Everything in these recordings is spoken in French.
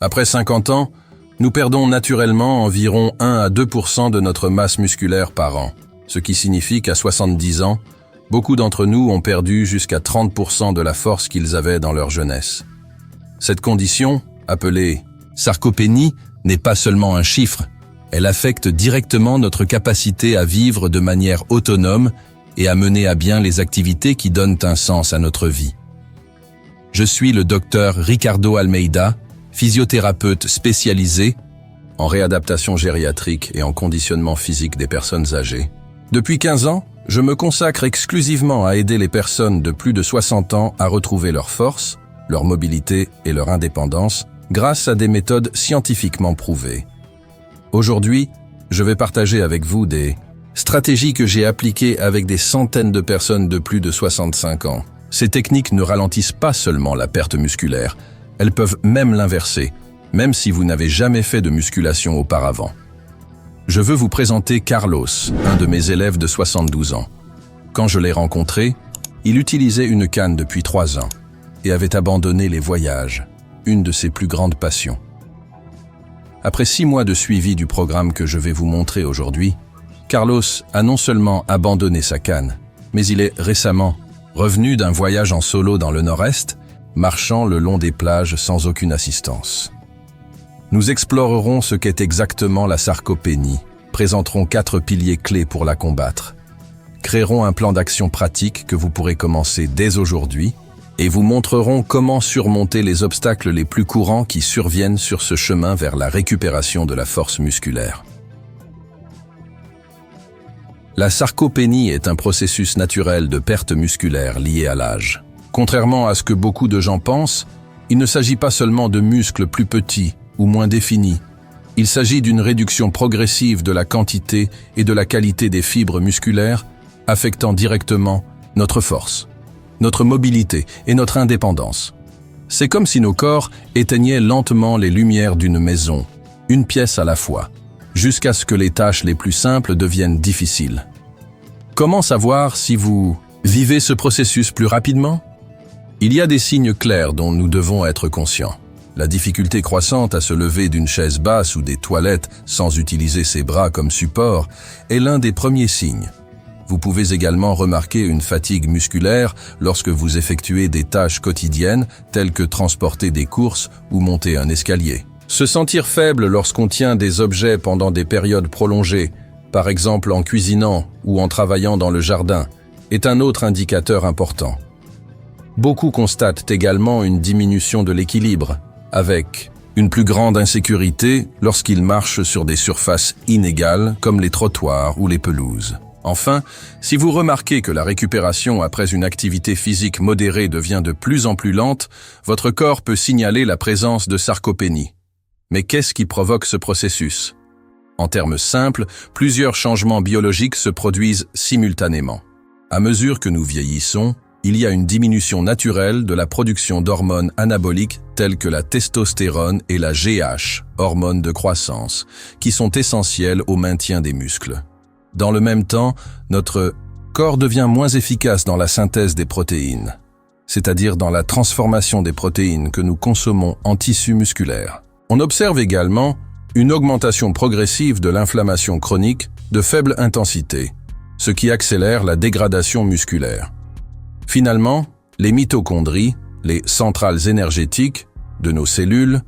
Après 50 ans, nous perdons naturellement environ 1 à 2% de notre masse musculaire par an, ce qui signifie qu'à 70 ans, beaucoup d'entre nous ont perdu jusqu'à 30% de la force qu'ils avaient dans leur jeunesse. Cette condition, appelée sarcopénie, n'est pas seulement un chiffre, elle affecte directement notre capacité à vivre de manière autonome et à mener à bien les activités qui donnent un sens à notre vie. Je suis le docteur Ricardo Almeida, physiothérapeute spécialisé en réadaptation gériatrique et en conditionnement physique des personnes âgées. Depuis 15 ans, je me consacre exclusivement à aider les personnes de plus de 60 ans à retrouver leur force, leur mobilité et leur indépendance grâce à des méthodes scientifiquement prouvées. Aujourd'hui, je vais partager avec vous des stratégies que j'ai appliquées avec des centaines de personnes de plus de 65 ans. Ces techniques ne ralentissent pas seulement la perte musculaire, elles peuvent même l'inverser, même si vous n'avez jamais fait de musculation auparavant. Je veux vous présenter Carlos, un de mes élèves de 72 ans. Quand je l'ai rencontré, il utilisait une canne depuis 3 ans et avait abandonné les voyages, une de ses plus grandes passions. Après 6 mois de suivi du programme que je vais vous montrer aujourd'hui, Carlos a non seulement abandonné sa canne, mais il est récemment revenu d'un voyage en solo dans le nord-est, marchant le long des plages sans aucune assistance. Nous explorerons ce qu'est exactement la sarcopénie, présenterons 4 piliers clés pour la combattre, créerons un plan d'action pratique que vous pourrez commencer dès aujourd'hui et vous montrerons comment surmonter les obstacles les plus courants qui surviennent sur ce chemin vers la récupération de la force musculaire. La sarcopénie est un processus naturel de perte musculaire lié à l'âge. Contrairement à ce que beaucoup de gens pensent, il ne s'agit pas seulement de muscles plus petits ou moins définis. Il s'agit d'une réduction progressive de la quantité et de la qualité des fibres musculaires, affectant directement notre force, notre mobilité et notre indépendance. C'est comme si nos corps éteignaient lentement les lumières d'une maison, une pièce à la fois, jusqu'à ce que les tâches les plus simples deviennent difficiles. Comment savoir si vous vivez ce processus plus rapidement ? Il y a des signes clairs dont nous devons être conscients. La difficulté croissante à se lever d'une chaise basse ou des toilettes sans utiliser ses bras comme support est l'un des premiers signes. Vous pouvez également remarquer une fatigue musculaire lorsque vous effectuez des tâches quotidiennes telles que transporter des courses ou monter un escalier. Se sentir faible lorsqu'on tient des objets pendant des périodes prolongées, par exemple en cuisinant ou en travaillant dans le jardin, est un autre indicateur important. Beaucoup constatent également une diminution de l'équilibre, avec une plus grande insécurité lorsqu'ils marchent sur des surfaces inégales comme les trottoirs ou les pelouses. Enfin, si vous remarquez que la récupération après une activité physique modérée devient de plus en plus lente, votre corps peut signaler la présence de sarcopénie. Mais qu'est-ce qui provoque ce processus ? En termes simples, plusieurs changements biologiques se produisent simultanément. À mesure que nous vieillissons, il y a une diminution naturelle de la production d'hormones anaboliques telles que la testostérone et la GH, hormones de croissance, qui sont essentielles au maintien des muscles. Dans le même temps, notre corps devient moins efficace dans la synthèse des protéines, c'est-à-dire dans la transformation des protéines que nous consommons en tissu musculaire. On observe également une augmentation progressive de l'inflammation chronique de faible intensité, ce qui accélère la dégradation musculaire. Finalement, les mitochondries, les centrales énergétiques de nos cellules,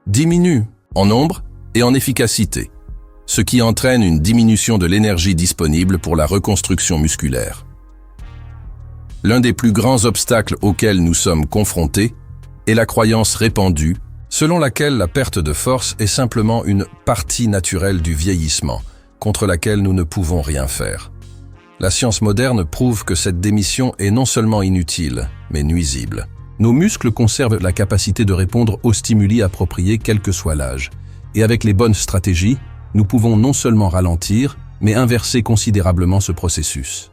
diminuent en nombre et en efficacité, ce qui entraîne une diminution de l'énergie disponible pour la reconstruction musculaire. L'un des plus grands obstacles auxquels nous sommes confrontés est la croyance répandue selon laquelle la perte de force est simplement une partie naturelle du vieillissement, contre laquelle nous ne pouvons rien faire. La science moderne prouve que cette démission est non seulement inutile, mais nuisible. Nos muscles conservent la capacité de répondre aux stimuli appropriés quel que soit l'âge. Et avec les bonnes stratégies, nous pouvons non seulement ralentir, mais inverser considérablement ce processus.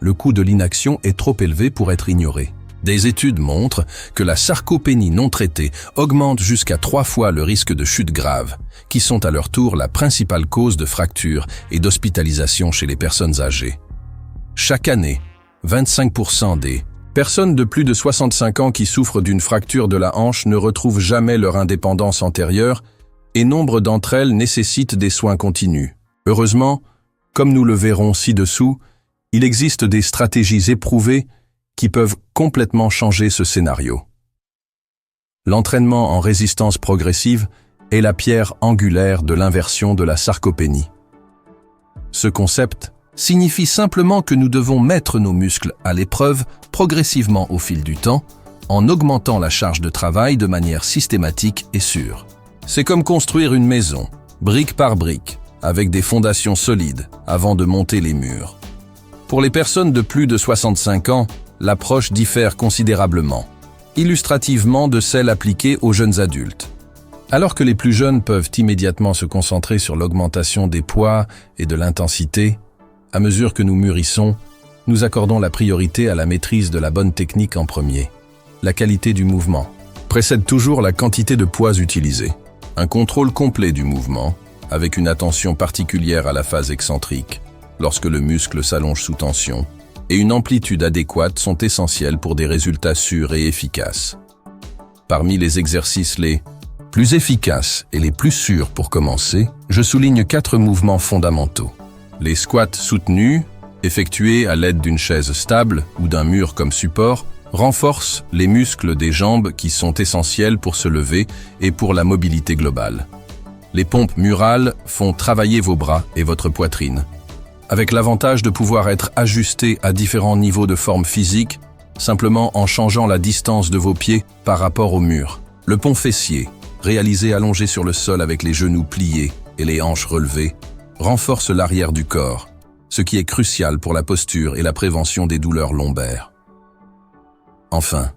Le coût de l'inaction est trop élevé pour être ignoré. Des études montrent que la sarcopénie non traitée augmente jusqu'à 3 fois le risque de chute grave, qui sont à leur tour la principale cause de fractures et d'hospitalisation chez les personnes âgées. Chaque année, 25% des Personnes de plus de 65 ans qui souffrent d'une fracture de la hanche ne retrouvent jamais leur indépendance antérieure et nombre d'entre elles nécessitent des soins continus. Heureusement, comme nous le verrons ci-dessous, il existe des stratégies éprouvées qui peuvent complètement changer ce scénario. L'entraînement en résistance progressive est la pierre angulaire de l'inversion de la sarcopénie. Ce concept signifie simplement que nous devons mettre nos muscles à l'épreuve progressivement au fil du temps, en augmentant la charge de travail de manière systématique et sûre. C'est comme construire une maison, brique par brique, avec des fondations solides, avant de monter les murs. Pour les personnes de plus de 65 ans, l'approche diffère considérablement, illustrativement de celle appliquée aux jeunes adultes. Alors que les plus jeunes peuvent immédiatement se concentrer sur l'augmentation des poids et de l'intensité, à mesure que nous mûrissons, nous accordons la priorité à la maîtrise de la bonne technique en premier. La qualité du mouvement précède toujours la quantité de poids utilisée. Un contrôle complet du mouvement, avec une attention particulière à la phase excentrique, lorsque le muscle s'allonge sous tension, et une amplitude adéquate sont essentiels pour des résultats sûrs et efficaces. Parmi les exercices les plus efficaces et les plus sûrs pour commencer, je souligne 4 mouvements fondamentaux. Les squats soutenus, effectués à l'aide d'une chaise stable ou d'un mur comme support, renforcent les muscles des jambes qui sont essentiels pour se lever et pour la mobilité globale. Les pompes murales font travailler vos bras et votre poitrine, avec l'avantage de pouvoir être ajustés à différents niveaux de forme physique, simplement en changeant la distance de vos pieds par rapport au mur. Le pont fessier, réalisé allongé sur le sol avec les genoux pliés et les hanches relevées, renforce l'arrière du corps, ce qui est crucial pour la posture et la prévention des douleurs lombaires. Enfin,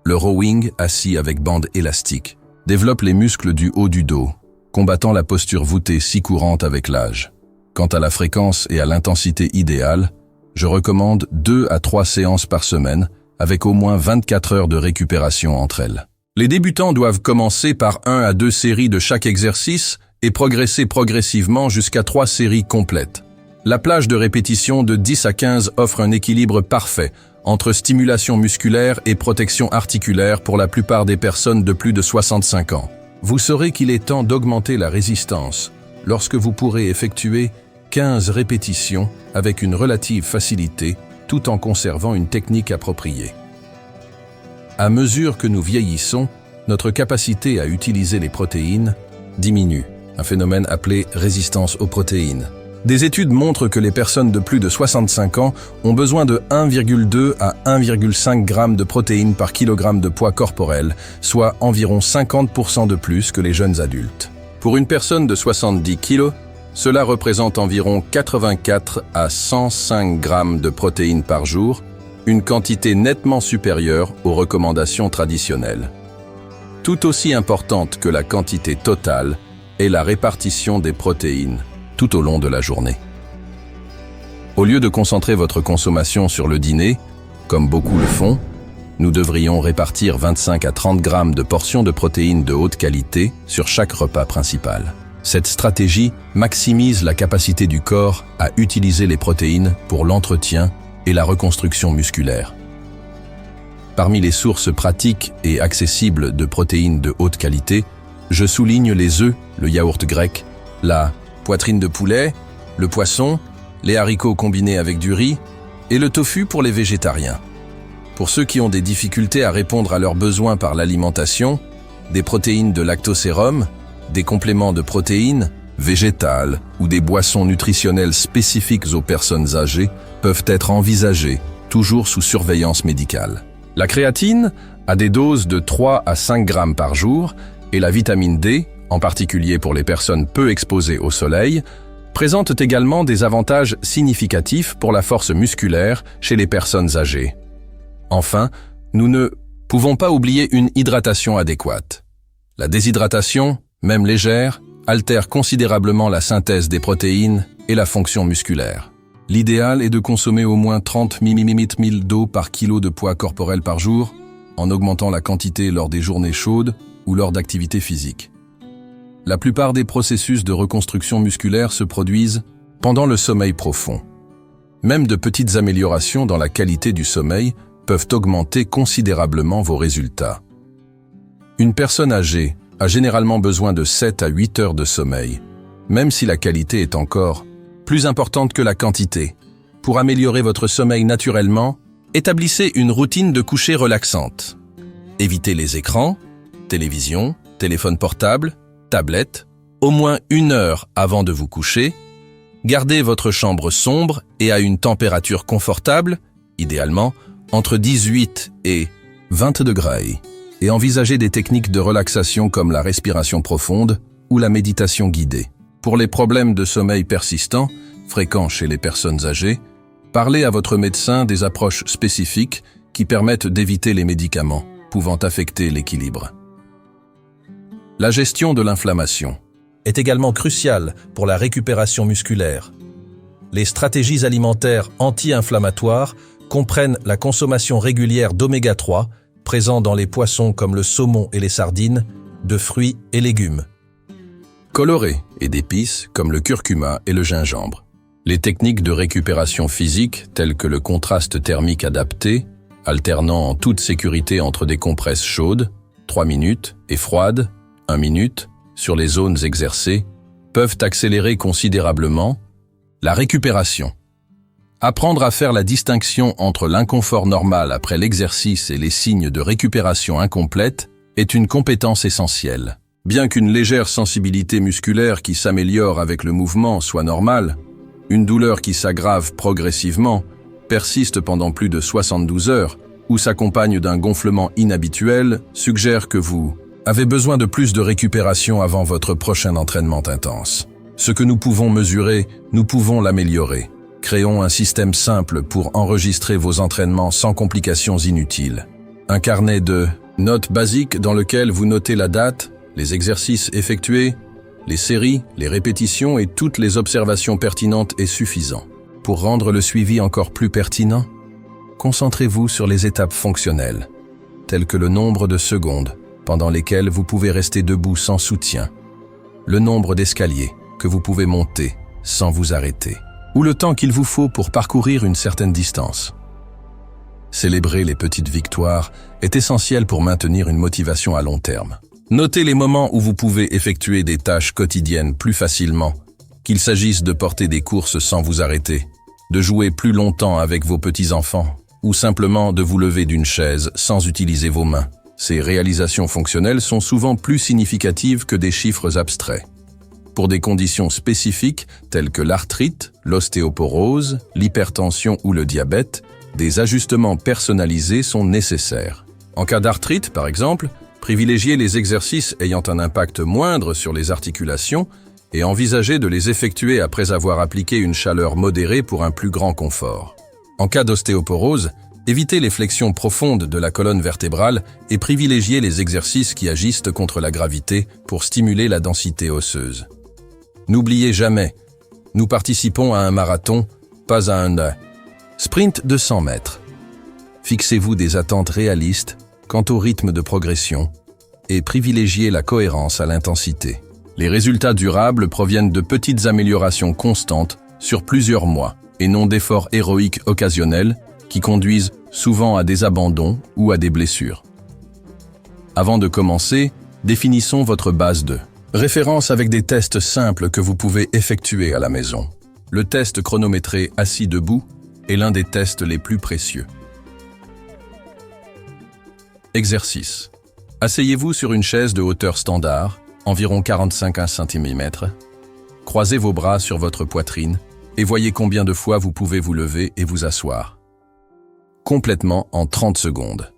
le rowing assis avec bande élastique développe les muscles du haut du dos, combattant la posture voûtée si courante avec l'âge. Quant à la fréquence et à l'intensité idéale, je recommande 2 à 3 séances par semaine, avec au moins 24 heures de récupération entre elles. Les débutants doivent commencer par 1 à 2 séries de chaque exercice et progresser progressivement jusqu'à 3 séries complètes. La plage de répétition de 10 à 15 offre un équilibre parfait entre stimulation musculaire et protection articulaire pour la plupart des personnes de plus de 65 ans. Vous saurez qu'il est temps d'augmenter la résistance lorsque vous pourrez effectuer 15 répétitions avec une relative facilité tout en conservant une technique appropriée. À mesure que nous vieillissons, notre capacité à utiliser les protéines diminue, un phénomène appelé résistance aux protéines. Des études montrent que les personnes de plus de 65 ans ont besoin de 1,2 à 1,5 g de protéines par kilogramme de poids corporel, soit environ 50% de plus que les jeunes adultes. Pour une personne de 70 kg, cela représente environ 84 à 105 g de protéines par jour, une quantité nettement supérieure aux recommandations traditionnelles. Tout aussi importante que la quantité totale est la répartition des protéines tout au long de la journée. Au lieu de concentrer votre consommation sur le dîner, comme beaucoup le font, nous devrions répartir 25 à 30 grammes de portions de protéines de haute qualité sur chaque repas principal. Cette stratégie maximise la capacité du corps à utiliser les protéines pour l'entretien et la reconstruction musculaire. Parmi les sources pratiques et accessibles de protéines de haute qualité, je souligne les œufs, le yaourt grec, la poitrine de poulet, le poisson, les haricots combinés avec du riz et le tofu pour les végétariens. Pour ceux qui ont des difficultés à répondre à leurs besoins par l'alimentation, des protéines de lactosérum, des compléments de protéines végétales ou des boissons nutritionnelles spécifiques aux personnes âgées peuvent être envisagées, toujours sous surveillance médicale. La créatine a des doses de 3 à 5 grammes par jour et la vitamine D, en particulier pour les personnes peu exposées au soleil, présentent également des avantages significatifs pour la force musculaire chez les personnes âgées. Enfin, nous ne pouvons pas oublier une hydratation adéquate. La déshydratation, même légère, altère considérablement la synthèse des protéines et la fonction musculaire. L'idéal est de consommer au moins 30 ml d'eau par kilo de poids corporel par jour, en augmentant la quantité lors des journées chaudes ou lors d'activités physiques. La plupart des processus de reconstruction musculaire se produisent pendant le sommeil profond. Même de petites améliorations dans la qualité du sommeil peuvent augmenter considérablement vos résultats. Une personne âgée a généralement besoin de 7 à 8 heures de sommeil, même si la qualité est encore plus importante que la quantité. Pour améliorer votre sommeil naturellement, établissez une routine de coucher relaxante. Évitez les écrans, télévision, téléphone portable, tablette, au moins 1 heure avant de vous coucher. Gardez votre chambre sombre et à une température confortable, idéalement entre 18 et 20 degrés, et envisagez des techniques de relaxation comme la respiration profonde ou la méditation guidée. Pour les problèmes de sommeil persistants, fréquents chez les personnes âgées, parlez à votre médecin des approches spécifiques qui permettent d'éviter les médicaments pouvant affecter l'équilibre. La gestion de l'inflammation est également cruciale pour la récupération musculaire. Les stratégies alimentaires anti-inflammatoires comprennent la consommation régulière d'oméga 3, présents dans les poissons comme le saumon et les sardines, de fruits et légumes. Colorés et d'épices comme le curcuma et le gingembre. Les techniques de récupération physique telles que le contraste thermique adapté, alternant en toute sécurité entre des compresses chaudes, 3 minutes, et froides, 1 minute, sur les zones exercées, peuvent accélérer considérablement la récupération. Apprendre à faire la distinction entre l'inconfort normal après l'exercice et les signes de récupération incomplète est une compétence essentielle. Bien qu'une légère sensibilité musculaire qui s'améliore avec le mouvement soit normale, une douleur qui s'aggrave progressivement, persiste pendant plus de 72 heures ou s'accompagne d'un gonflement inhabituel suggère que vous avez besoin de plus de récupération avant votre prochain entraînement intense. Ce que nous pouvons mesurer, nous pouvons l'améliorer. Créons un système simple pour enregistrer vos entraînements sans complications inutiles. Un carnet de notes basiques dans lequel vous notez la date, les exercices effectués, les séries, les répétitions et toutes les observations pertinentes est suffisant. Pour rendre le suivi encore plus pertinent, concentrez-vous sur les étapes fonctionnelles, telles que le nombre de secondes pendant lesquelles vous pouvez rester debout sans soutien, le nombre d'escaliers que vous pouvez monter sans vous arrêter, ou le temps qu'il vous faut pour parcourir une certaine distance. Célébrer les petites victoires est essentiel pour maintenir une motivation à long terme. Notez les moments où vous pouvez effectuer des tâches quotidiennes plus facilement, qu'il s'agisse de porter des courses sans vous arrêter, de jouer plus longtemps avec vos petits-enfants, ou simplement de vous lever d'une chaise sans utiliser vos mains. Ces réalisations fonctionnelles sont souvent plus significatives que des chiffres abstraits. Pour des conditions spécifiques telles que l'arthrite, l'ostéoporose, l'hypertension ou le diabète, des ajustements personnalisés sont nécessaires. En cas d'arthrite, par exemple, privilégiez les exercices ayant un impact moindre sur les articulations et envisagez de les effectuer après avoir appliqué une chaleur modérée pour un plus grand confort. En cas d'ostéoporose, évitez les flexions profondes de la colonne vertébrale et privilégiez les exercices qui agissent contre la gravité pour stimuler la densité osseuse. N'oubliez jamais, nous participons à un marathon, pas à un sprint de 100 mètres. Fixez-vous des attentes réalistes quant au rythme de progression et privilégiez la cohérence à l'intensité. Les résultats durables proviennent de petites améliorations constantes sur plusieurs mois et non d'efforts héroïques occasionnels qui conduisent souvent à des abandons ou à des blessures. Avant de commencer, définissons votre base de référence avec des tests simples que vous pouvez effectuer à la maison. Le test chronométré assis debout est l'un des tests les plus précieux. Exercice. Asseyez-vous sur une chaise de hauteur standard, environ 45 cm. Croisez vos bras sur votre poitrine et voyez combien de fois vous pouvez vous lever et vous asseoir. Complètement en 30 secondes.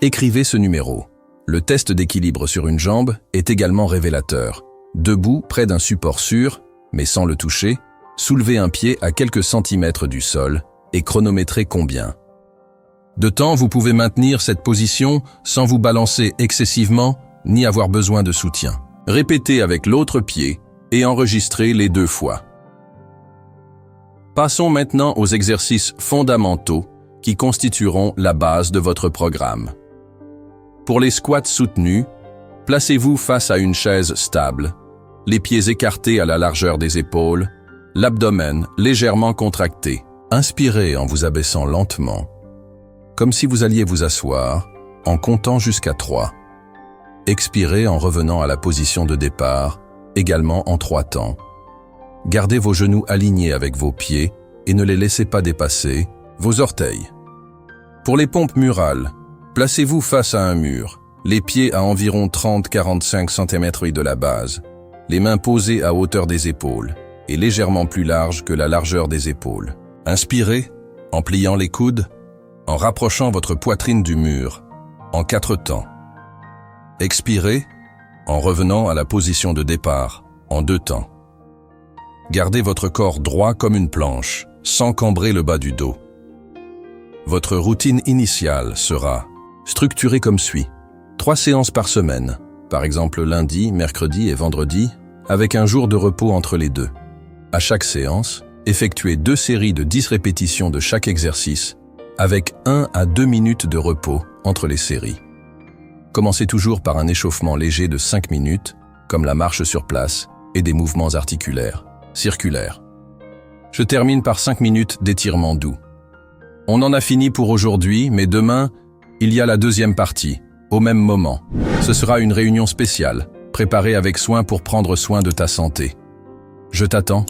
Écrivez ce numéro. Le test d'équilibre sur une jambe est également révélateur. Debout, près d'un support sûr, mais sans le toucher, soulevez un pied à quelques centimètres du sol et chronométrez combien de temps vous pouvez maintenir cette position sans vous balancer excessivement ni avoir besoin de soutien. Répétez avec l'autre pied et enregistrez les 2 fois. Passons maintenant aux exercices fondamentaux qui constitueront la base de votre programme. Pour les squats soutenus, placez-vous face à une chaise stable, les pieds écartés à la largeur des épaules, l'abdomen légèrement contracté. Inspirez en vous abaissant lentement. comme si vous alliez vous asseoir, en comptant jusqu'à 3. Expirez en revenant à la position de départ, également en 3 temps. Gardez vos genoux alignés avec vos pieds et ne les laissez pas dépasser vos orteils. Pour les pompes murales, placez-vous face à un mur, les pieds à environ 30-45 cm de la base, les mains posées à hauteur des épaules et légèrement plus larges que la largeur des épaules. Inspirez en pliant les coudes, en rapprochant votre poitrine du mur, en 4 temps. Expirez en revenant à la position de départ, en 2 temps. Gardez votre corps droit comme une planche, sans cambrer le bas du dos. Votre routine initiale sera structurée comme suit. 3 séances par semaine, par exemple lundi, mercredi et vendredi, avec un jour de repos entre les deux. À chaque séance, effectuez 2 séries de 10 répétitions de chaque exercice, avec 1 à 2 minutes de repos entre les séries. Commencez toujours par un échauffement léger de 5 minutes, comme la marche sur place et des mouvements articulaires, circulaires. Je termine par 5 minutes d'étirement doux. On en a fini pour aujourd'hui, mais demain, il y a la deuxième partie, au même moment. Ce sera une réunion spéciale, préparée avec soin pour prendre soin de ta santé. Je t'attends.